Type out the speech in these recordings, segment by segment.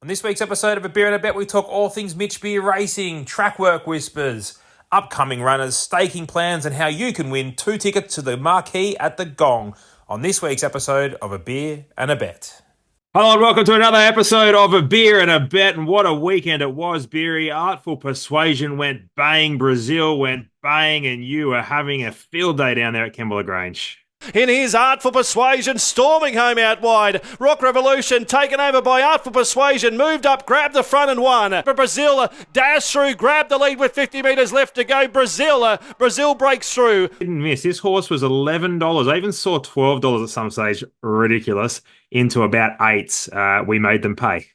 On this week's episode of A Beer and a Bet, we talk all things Mitch Beer racing, track work whispers, upcoming runners, staking plans, and how you can win 2 tickets to the marquee at the Gong on this week's episode of A Beer and a Bet. Hello and welcome to another episode of A Beer and a Bet, and what a weekend it was, Beery. Artful Persuasion went bang, Brazil went bang, and you were having a field day down there at Kembla Grange. In his Artful Persuasion, storming home out wide. Rock Revolution taken over by Artful Persuasion, moved up, grabbed the front and won. For Brazil, dashed through, grabbed the lead with 50 metres left to go. Brazil breaks through. Didn't miss. This horse was $11. I even saw $12 at some stage. Ridiculous. Into about eights. We made them pay.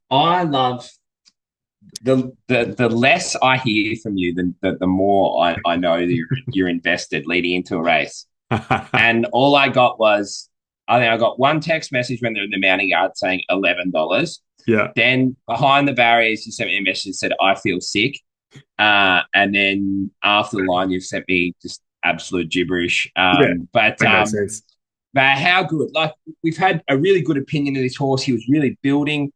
I love the less I hear from you, the more I know that you're invested leading into a race. And all I got was, I think I got one text message when they're in the mounting yard saying $11. Yeah. Then behind the barriers, you sent me a message that said, I feel sick. And then after the line, you've sent me just absolute gibberish. But how good? Like, we've had a really good opinion of this horse. He was really building.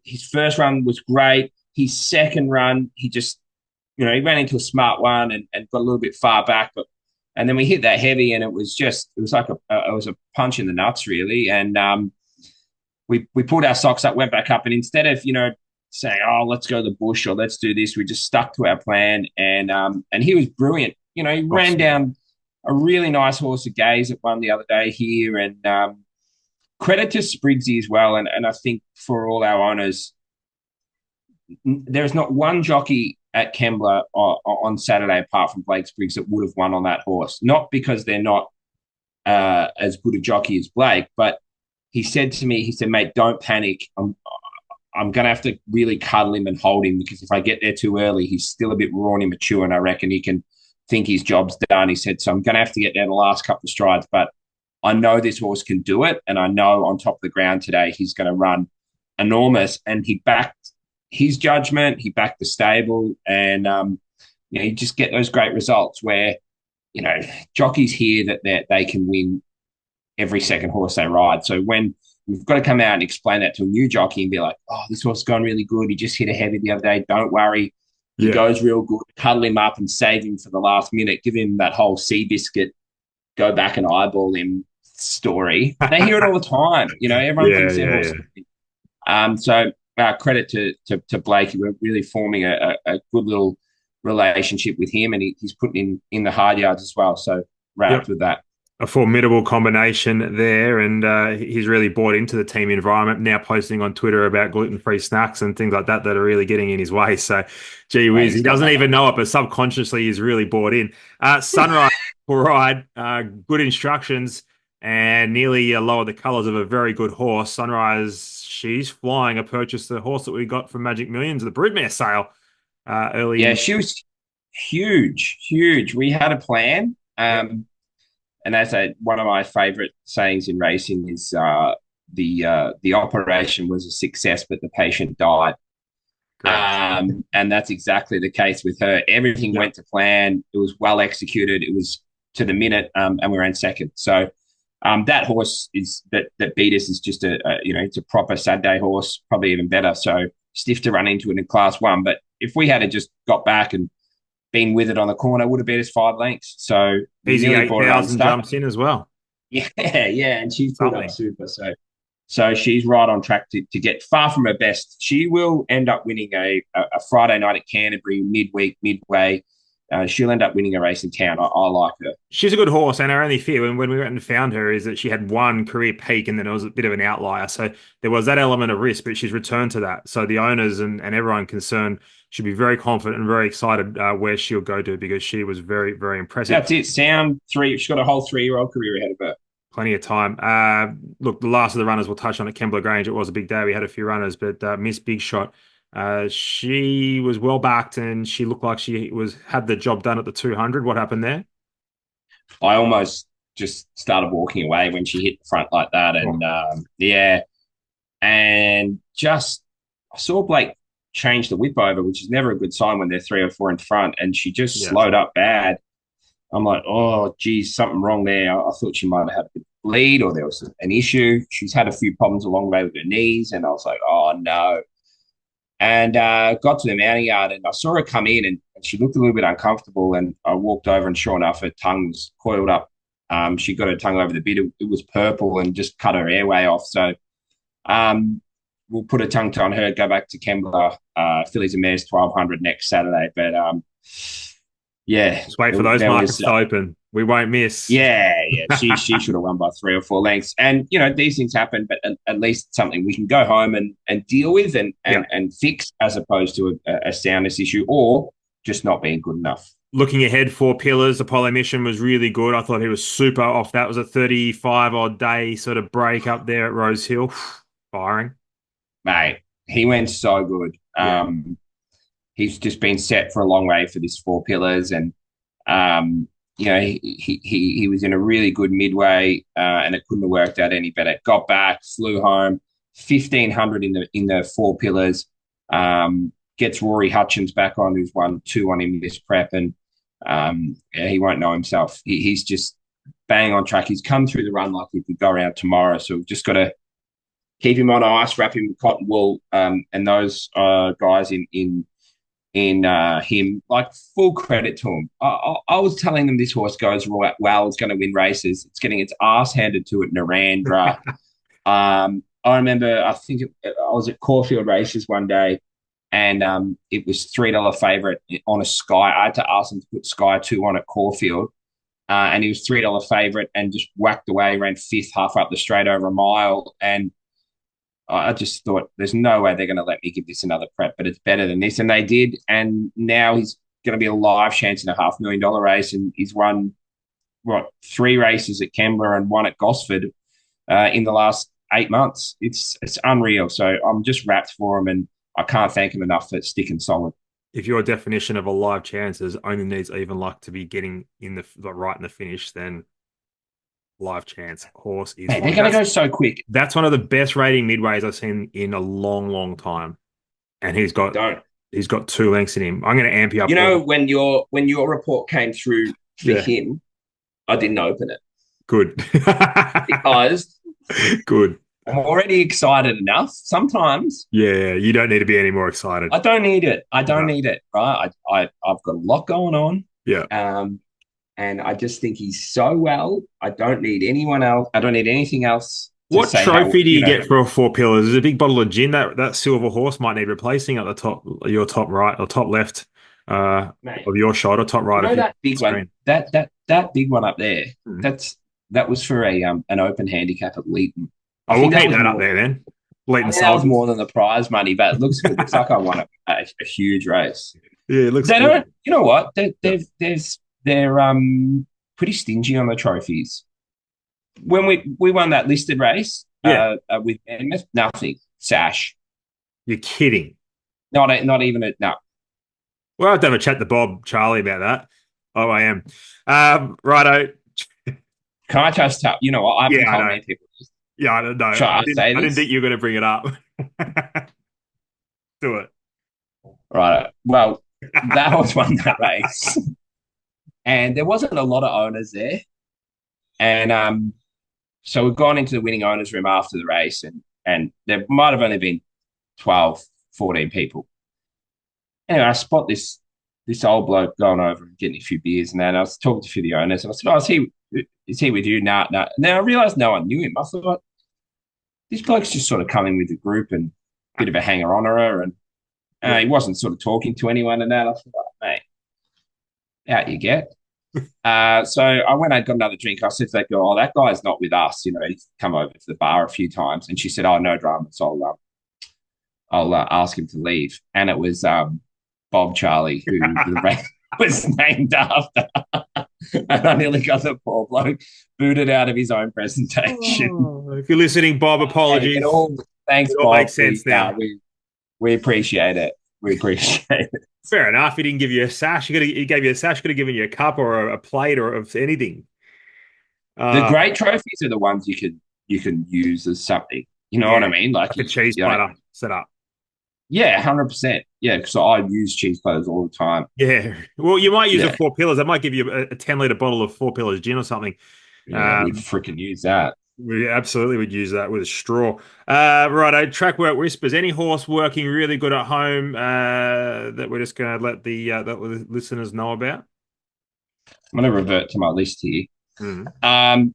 His first run was great. His second run, he just, he ran into a smart one and got a little bit far back, and then we hit that heavy, and it was like a punch in the nuts, really. And we pulled our socks up, went back up, and instead of saying, oh, let's go to the bush or let's do this, we just stuck to our plan. And he was brilliant. He ran down a really nice horse, a Gaze, that won the other day here, and credit to Spriggsy as well. And I think for all our owners, there's not one jockey at Kembla on Saturday, apart from Blake Spriggs, that would have won on that horse. Not because they're not as good a jockey as Blake, but he said to me, mate, don't panic. I'm going to have to really cuddle him and hold him, because if I get there too early, he's still a bit raw and immature, and I reckon he can think his job's done. He said, so I'm going to have to get there the last couple of strides, but I know this horse can do it, and I know on top of the ground today he's going to run enormous. And he backed his judgment, he backed the stable, and you just get those great results where jockeys hear that they can win every second horse they ride. So when you've got to come out and explain that to a new jockey and be like, oh, this horse has gone really good, he just hit a heavy the other day, don't worry, he goes real good, cuddle him up and save him for the last minute, give him that whole Seabiscuit, go back and eyeball him story. They hear it all the time. Everyone thinks their horse. So credit to Blake. We're really forming a good little relationship with him, and he's putting in the hard yards as well. So wrapped with that. A formidable combination there, and he's really bought into the team environment, now posting on Twitter about gluten-free snacks and things like that are really getting in his way. So, gee whiz, he doesn't even know it, but subconsciously he's really bought in. Sunrise will ride, good instructions, and nearly lowered the colours of a very good horse. Sunrise, she's flying. I purchased the horse that we got from Magic Millions, the broodmare sale early. Yeah, she was huge. We had a plan. And as one of my favourite sayings in racing is the operation was a success, but the patient died. And that's exactly the case with her. Everything went to plan. It was well executed. It was to the minute, and we ran second. So that horse that beat us is just it's a proper Saturday horse, probably even better. So stiff to run into it in Class 1. But if we had just got back and been with it on the corner, would have beat us 5 lengths. So easy 8,000 jumps in as well. Yeah, and she's put up super. So she's right on track to get far from her best. She will end up winning a Friday night at Canterbury, midway. She'll end up winning a race in town. I like her. She's a good horse, and our only fear when we went and found her is that she had one career peak and then it was a bit of an outlier. So there was that element of risk, but she's returned to that. So the owners and everyone concerned should be very confident and very excited where she'll go to, because she was very, very impressive. That's it. She's got a whole 3-year-old career ahead of her. Plenty of time. Look, the last of the runners we'll touch on at Kembla Grange. It was a big day. We had a few runners, but Miss Big Shot, she was well backed, and she looked like she had the job done at the 200. What happened there? I almost just started walking away when she hit the front like that, and and just I saw Blake change the whip over, which is never a good sign when they're 3 or 4 in front, and she just slowed up bad. I'm like, oh, geez, something wrong there. I thought she might have had a bleed or there was an issue. She's had a few problems along the way with her knees, and I was like, oh no. And got to the mounting yard, and I saw her come in, and she looked a little bit uncomfortable. And I walked over, and sure enough, her tongue was coiled up. She got her tongue over the bit. It was purple and just cut her airway off. So we'll put a tongue tie on her, go back to Kembla, Fillies and Mares 1200 next Saturday. But yeah. Just wait for those markets to open. We won't miss. Yeah. She should have won by 3 or 4 lengths. And, these things happen, but at least something we can go home and deal with and fix, as opposed to a soundness issue or just not being good enough. Looking ahead, 4 Pillars, Apollo Mission was really good. I thought he was super off. That was a 35-odd day sort of break up there at Rose Hill. Firing. Mate, he went so good. Yeah. He's just been set for a long way for this 4 Pillars, and he was in a really good midway, and it couldn't have worked out any better. Got back, flew home, 1,500 in the 4 Pillars. Gets Rory Hutchins back on, who's won 2 on him this prep, and he won't know himself. He's just bang on track. He's come through the run like he could go around tomorrow, so we've just got to keep him on ice, wrap him in cotton wool, and those guys in him, like, full credit to him. I was telling them this horse goes well, it's going to win races. It's getting its ass handed to it, Narendra. I remember, I think I was at Caulfield Races one day, and it was $3 favourite on a Sky. I had to ask him to put Sky 2 on at Caulfield, and he was $3 favourite and just whacked away, ran 5th half up the straight over a mile, and I just thought, there's no way they're going to let me give this another prep, but it's better than this. And they did. And now he's going to be a live chance in a $500,000 race. And he's won, 3 races at Kembla and 1 at Gosford in the last 8 months. It's unreal. So I'm just wrapped for him, and I can't thank him enough for sticking solid. If your definition of a live chance is only needs even luck to be getting in the finish, then live chance horse is. Hey, they're going to go so quick. That's one of the best rating midways I've seen in a long, long time, and he's got 2 lengths in him. I'm going to amp you up. When your report came through for him, I didn't open it. Good. Because good. I'm already excited enough. Sometimes. Yeah, you don't need to be any more excited. I don't need it. Right. I've got a lot going on. Yeah. And I just think he's so well. I don't need anyone else. I don't need anything else. What trophy do you get for a 4 Pillars? Is it a big bottle of gin? That silver horse might need replacing at the top, your top right or top left of your shot, or top right of that big one. That big one up there. That was for an open handicap at Leighton. I will keep that up there then. Leighton that was more than the prize money, but it looks good. It looks like I won a huge race. Yeah, it looks good. You know what? They're pretty stingy on the trophies. When we won that listed race with Enmouth, nothing. Sash. You're kidding. Not even no. Well, I'll have a chat to Bob Charlie about that. Oh, I am. Righto. Can I just tell you know what? I've been told many people. Yeah, I don't know. I didn't think you were going to bring it up. Do it. Right. Well, that horse won that race. And there wasn't a lot of owners there. And so we've gone into the winning owners room after the race, and there might have only been 12, 14 people. Anyway, I spot this old bloke going over and getting a few beers, and then I was talking to a few of the owners, and I said, is he with you? No. Now I realised no one knew him. I thought, this bloke's just sort of coming with the group and a bit of a hanger-onerer, and he wasn't sort of talking to anyone and that. I thought, mate, out you get. So I went and got another drink. I said to that girl, that guy's not with us. He's come over to the bar a few times. And she said, oh, no drama. So I'll ask him to leave. And it was Bob Charlie, who the race was named after. And I nearly got the poor bloke booted out of his own presentation. Oh, if you're listening, Bob, apologies. Thanks, it all Bob. Makes sense now. We appreciate it. We appreciate it. Fair enough. He didn't give you a sash. He gave you a sash. Could have given you a cup or a plate or of anything. The great trophies are the ones you can use as something. You know what I mean? Like a cheese platter set up. Yeah, 100%. Yeah, because I use cheese platters all the time. Yeah. Well, you might use a 4 Pillars. That might give you a 10-litre bottle of 4 Pillars gin or something. Yeah, we'd freaking use that. We absolutely would use that with a straw. Righto, track work whispers. Any horse working really good at home that we're just going to let the listeners know about? I'm going to revert to my list here. Mm.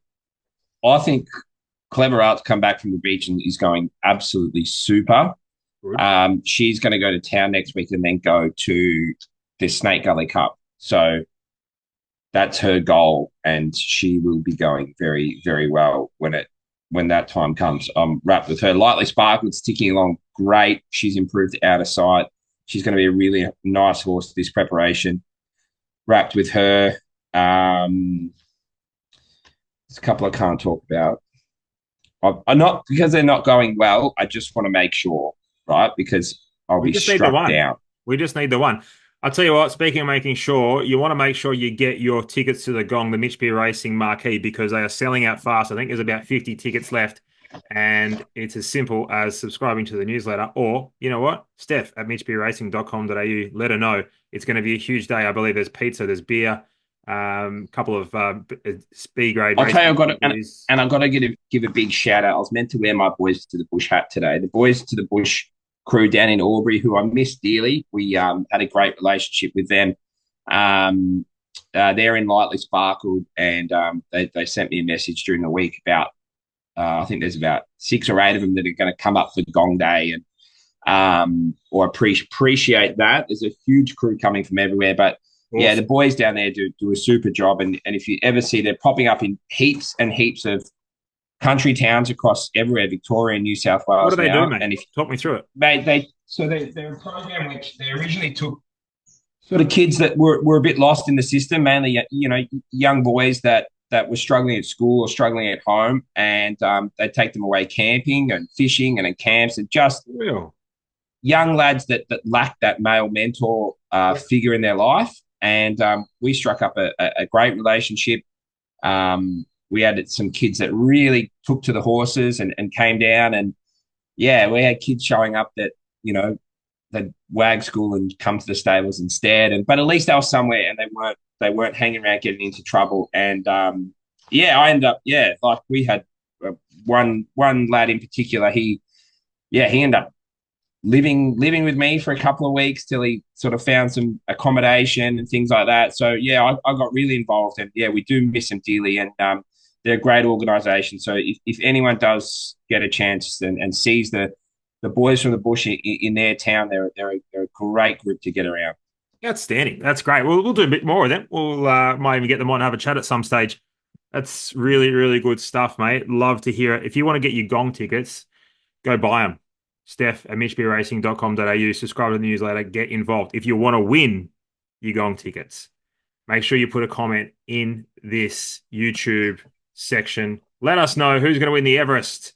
I think Clever Art's come back from the beach and is going absolutely super. Good. She's going to go to town next week and then go to the Snake Gully Cup. So that's her goal, and she will be going very, very well when that time comes. I'm wrapped with her. Lightly Sparkled, ticking along great. She's improved out of sight. She's going to be a really nice horse this preparation. Wrapped with her. There's a couple I can't talk about. I'm not, because they're not going well. I just want to make sure, right? Because I'll be struck down. We just need the one. I'll tell you what, speaking of making sure, you want to make sure you get your tickets to the Gong, the Mitch Beer Racing marquee, because they are selling out fast. I think there's about 50 tickets left, and it's as simple as subscribing to the newsletter, or, you know what, Steph at mitchbeerracing.com.au, let her know. It's going to be a huge day. I believe there's pizza, there's beer, couple of B grade. I'll tell you, I've got to give a big shout out. I was meant to wear my Boys to the Bush hat today. The Boys to the Bush crew down in Albury, who I miss dearly. We had a great relationship with them. They're in Lightly Sparkled, and they sent me a message during the week about I think there's about 6 or 8 of them that are going to come up for Gong Day, and or appreciate that. There's a huge crew coming from everywhere, but awesome. Yeah, the boys down there do a super job, and if you ever see, they're popping up in heaps and heaps of country towns across everywhere, Victoria and New South Wales. What do they now. do, mate? And talk me through it. Mate, they're a program which they originally took sort of kids that were a bit lost in the system, mainly, you know, young boys that were struggling at school or struggling at home, and they take them away camping and fishing and in camps, and just young lads that lack that male mentor figure in their life. And we struck up a great relationship. We had some kids that really took to the horses and came down, and yeah, we had kids showing up that, you know, they'd wag school and come to the stables instead. But at least they were somewhere, and they weren't hanging around getting into trouble. And I ended up, like we had one lad in particular. He ended up living with me for a couple of weeks till he sort of found some accommodation and things like that. So I got really involved, and we do miss him dearly. And they're a great organisation. So if anyone does get a chance and sees the boys from the bush in their town, they're a great group to get around. Outstanding. That's great. We'll do a bit more of them. We'll might even get them on and have a chat at some stage. That's really, really good stuff, mate. Love to hear it. If you want to get your Gong tickets, go buy them. Steph at mitchbeerracing.com.au. Subscribe to the newsletter. Get involved. If you want to win your Gong tickets, make sure you put a comment in this YouTube section. Let us know who's going to win the Everest.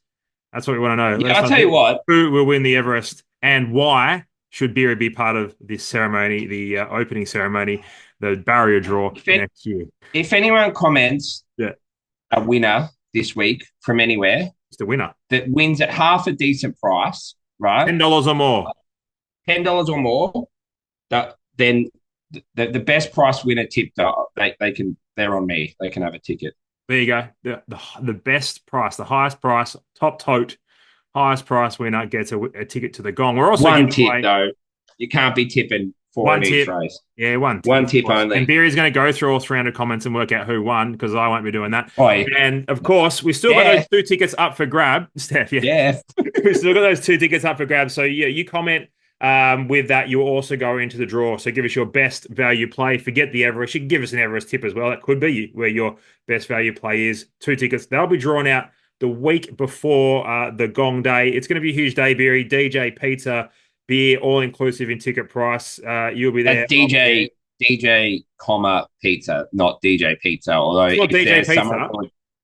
That's what we want to know. I'll tell you what. Who will win the Everest, and why should Beery be part of this ceremony, the opening ceremony, the barrier draw next year? If anyone comments a winner this week from anywhere, it's the winner that wins at half a decent price, right? $10 or more. $10 or more. Then the best price winner tipped, they're on me. They can have a ticket. There you go. The best price, the highest price, top tote, highest price winner gets a ticket to the Gong. We're also one tip though. You can't be tipping for each race. Yeah, one tip only. And Beery's going to go through all 300 comments and work out who won, because I won't be doing that. Oh, yeah. And of course, we still got those 2 tickets up for grab, Steph. Yeah. We still got those 2 tickets up for grab. So you comment. With that, you also go into the draw. So give us your best value play. Forget the Everest. You can give us an Everest tip as well. That could be where your best value play is. 2 tickets. They'll be drawn out the week before the Gong Day. It's going to be a huge day, Beery. DJ, pizza, beer, all inclusive in ticket price. You'll be there. That's DJ, pizza, not DJ Pizza. Although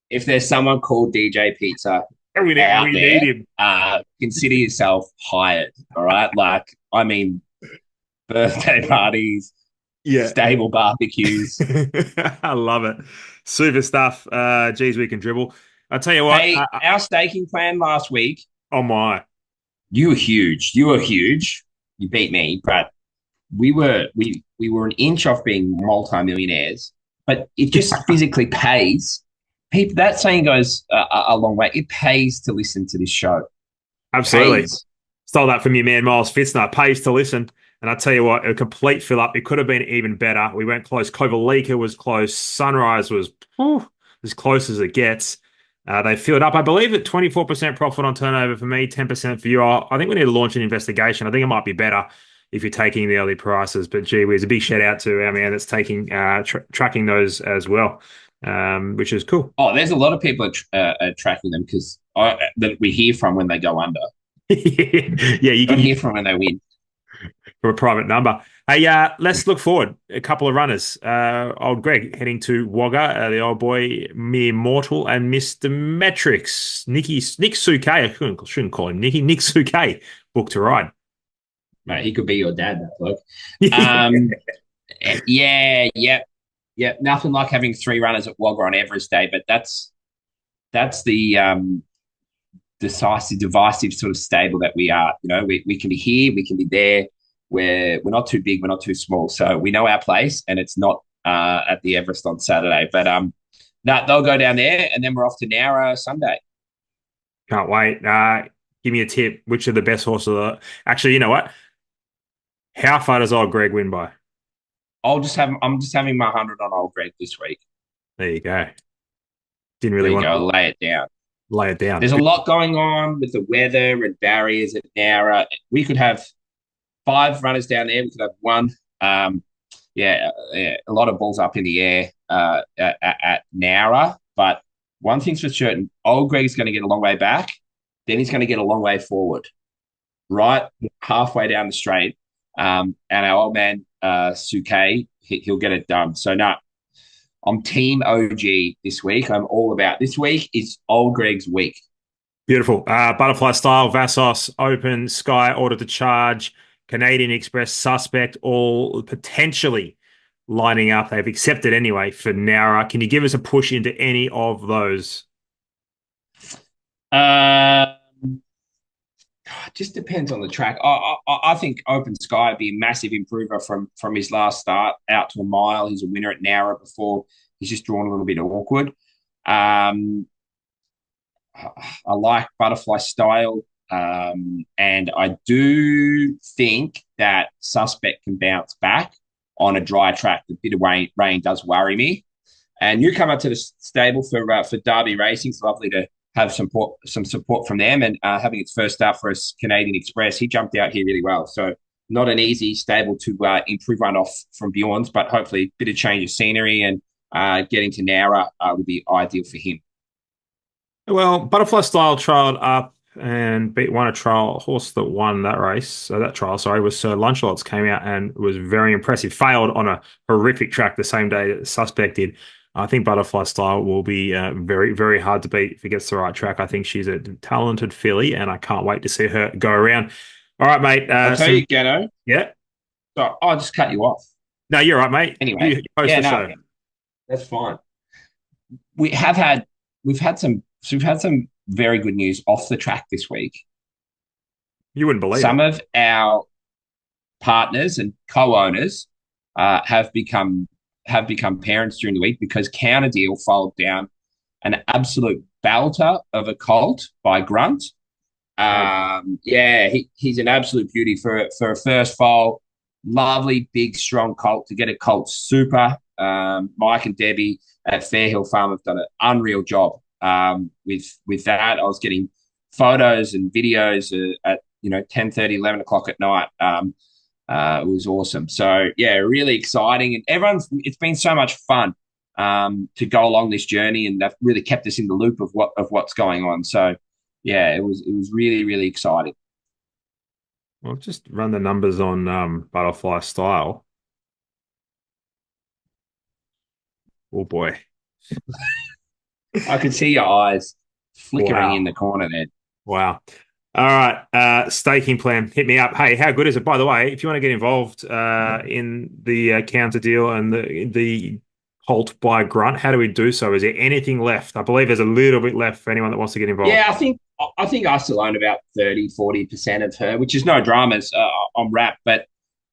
if there's someone called DJ Pizza we need him. Consider yourself hired. All right, like, I mean, birthday parties, stable barbecues. I love it. Super stuff. Geez, we can dribble. I'll tell you what. Hey, our staking plan last week. Oh my! You were huge. You beat me, but we were an inch off being multi-millionaires. But it just physically pays people, that saying goes a long way. It pays to listen to this show. Absolutely. Pays. Stole that from your man, Miles Fitzner. Pays to listen. And I tell you what, a complete fill up. It could have been even better. We went close. Kovalika was close. Sunrise was as close as it gets. They filled up, I believe, at 24% profit on turnover for me, 10% for you. I think we need to launch an investigation. I think it might be better if you're taking the early prices. But gee whiz, a big shout out to our man that's taking tracking those as well, which is cool. Oh, there's a lot of people tracking them because that we hear from when they go under. Yeah, you don't can hear from when they win. From a private number. Hey, let's look forward. A couple of runners. Old Greg heading to Wagga, the old boy, Mere Mortal, and Mr. Metrics. Nick Suke. I shouldn't call him Nicky. Nick Suke booked to ride. Mate, he could be your dad, that bloke. Yeah. Nothing like having 3 runners at Wagga on Everest Day, but that's the decisive, divisive sort of stable that we are. You know, we can be here, we can be there. We're not too big, we're not too small, so we know our place, and it's not at the Everest on Saturday. But they'll go down there, and then we're off to Nowra Sunday. Can't wait. Give me a tip. Which are the best horses? Actually, you know what? How far does old Greg win by? I'm just having my 100 on old Greg this week. There you go. Didn't really want to lay it down. Lay it down. There's a lot going on with the weather and barriers at Nowra. We could have 5 runners down there. We could have 1. A lot of balls up in the air at Nowra. But one thing's for certain, old Greg's going to get a long way back. Then he's going to get a long way forward. Right halfway down the straight. And our old man, Suke, he'll get it done. So, no, I'm Team OG this week. I'm all about this week. It's old Greg's week. Beautiful. Butterfly Style, Vassos, Open, Sky, Order to Charge, Canadian Express, Suspect, all potentially lining up. They've accepted anyway for Nowra. Can you give us a push into any of those? It just depends on the track. I think Open Sky would be a massive improver from his last start out to a mile. He's a winner at Nowra before. He's just drawn a little bit awkward. I like Butterfly Style. And I do think that Suspect can bounce back on a dry track. A bit of rain does worry me. And you come up to the stable for Derby Racing. It's lovely to have some support from them, and having its first start for us, Canadian Express. He jumped out here really well. So not an easy stable to improve run off from Bjorn's, but hopefully a bit of change of scenery and getting to Nowra would be ideal for him. Well, Butterfly Style trialled up and won a trial horse that won that race. So that trial, was Sir Lunchlots, came out and was very impressive. Failed on a horrific track the same day that Suspect did. I think Butterfly Style will be very, very hard to beat if he gets the right track. I think she's a talented filly, and I can't wait to see her go around. All right, mate. I'll tell you, Gano. Yeah. So I'll just cut you off. No, you're right, mate. Anyway, you host the show. That's fine. We've had some very good news off the track this week. You wouldn't believe some of our partners and co-owners have become parents during the week because Counter Deal followed down an absolute belter of a colt by Grunt. He's an absolute beauty for a first foal. Lovely, big, strong colt. To get a colt super. Mike and Debbie at Fairhill Farm have done an unreal job with that. I was getting photos and videos at 10:30, 11 o'clock at night. It was awesome. So yeah, really exciting, and it's been so much fun to go along this journey, and they've really kept us in the loop of what's going on. So yeah, it was really, really exciting. Well, just run the numbers on Butterfly Style. Oh boy. I could see your eyes flickering in the corner there. Wow. All right, staking plan. Hit me up. Hey, how good is it? By the way, if you want to get involved in the Counter Deal and the colt by Grunt, how do we do so? Is there anything left? I believe there's a little bit left for anyone that wants to get involved. Yeah, I think I still own about 30-40% of her, which is no dramas on wrap. But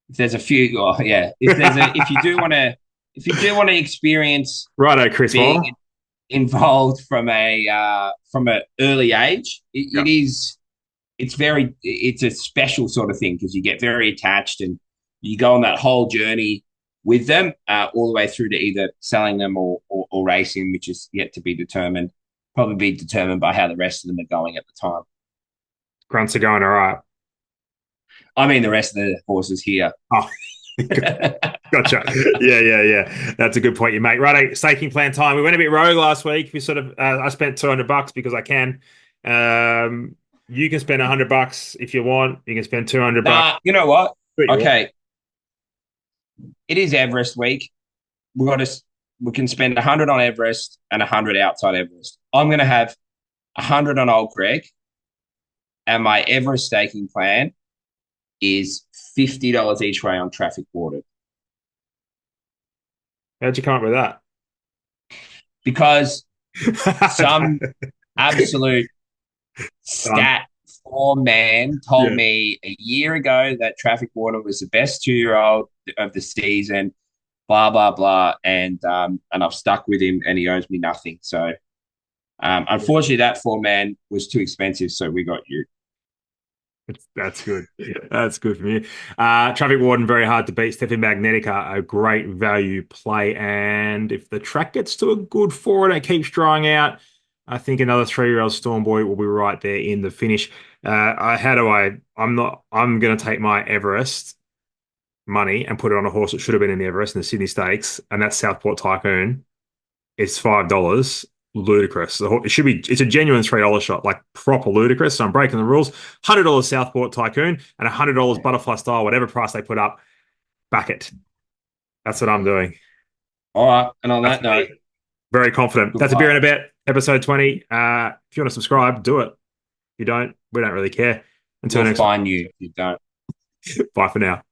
if there's a few, if you do want to experience, righto, Chris. involved from an early age. Yeah. It's a special sort of thing because you get very attached and you go on that whole journey with them all the way through to either selling them or racing, which is yet to be determined. Probably be determined by how the rest of them are going at the time. Grunts are going all right. I mean, the rest of the horses here. Oh, gotcha. Yeah. That's a good point you make. Right, staking plan time. We went a bit rogue last week. We sort of, I spent $200 because I can. You can spend $100 if you want. You can spend $200. You know what? Okay. It is Everest week. We can spend 100 on Everest and 100 outside Everest. I'm going to have 100 on Old Greg, and my Everest staking plan is $50 each way on traffic water. How'd you come up with that? Because some absolute stat form man told me a year ago that traffic water was the best 2-year-old of the season, blah, blah, blah. And I've stuck with him and he owes me nothing. So unfortunately, that form man was too expensive. So we got you. That's good. That's good for me. Traffic Warden, very hard to beat. Steffi Magnetica, a great value play. And if the track gets to a good 4 and it keeps drying out, I think another 3-year-old Storm Boy will be right there in the finish. I'm going to take my Everest money and put it on a horse that should have been in the Everest in the Sydney Stakes, and that's Southport Tycoon. It's $5. Ludicrous. It's a genuine $3 shot, like proper ludicrous. So I'm breaking the rules. $100 Southport Tycoon and $100 Butterfly Style, whatever price they put up, back it. That's what I'm doing. All right. And on that note, very confident. That's a beer and a bet, episode 20. If you want to subscribe, do it. If you don't, we don't really care. Until next time. We'll find you if you don't. Bye for now.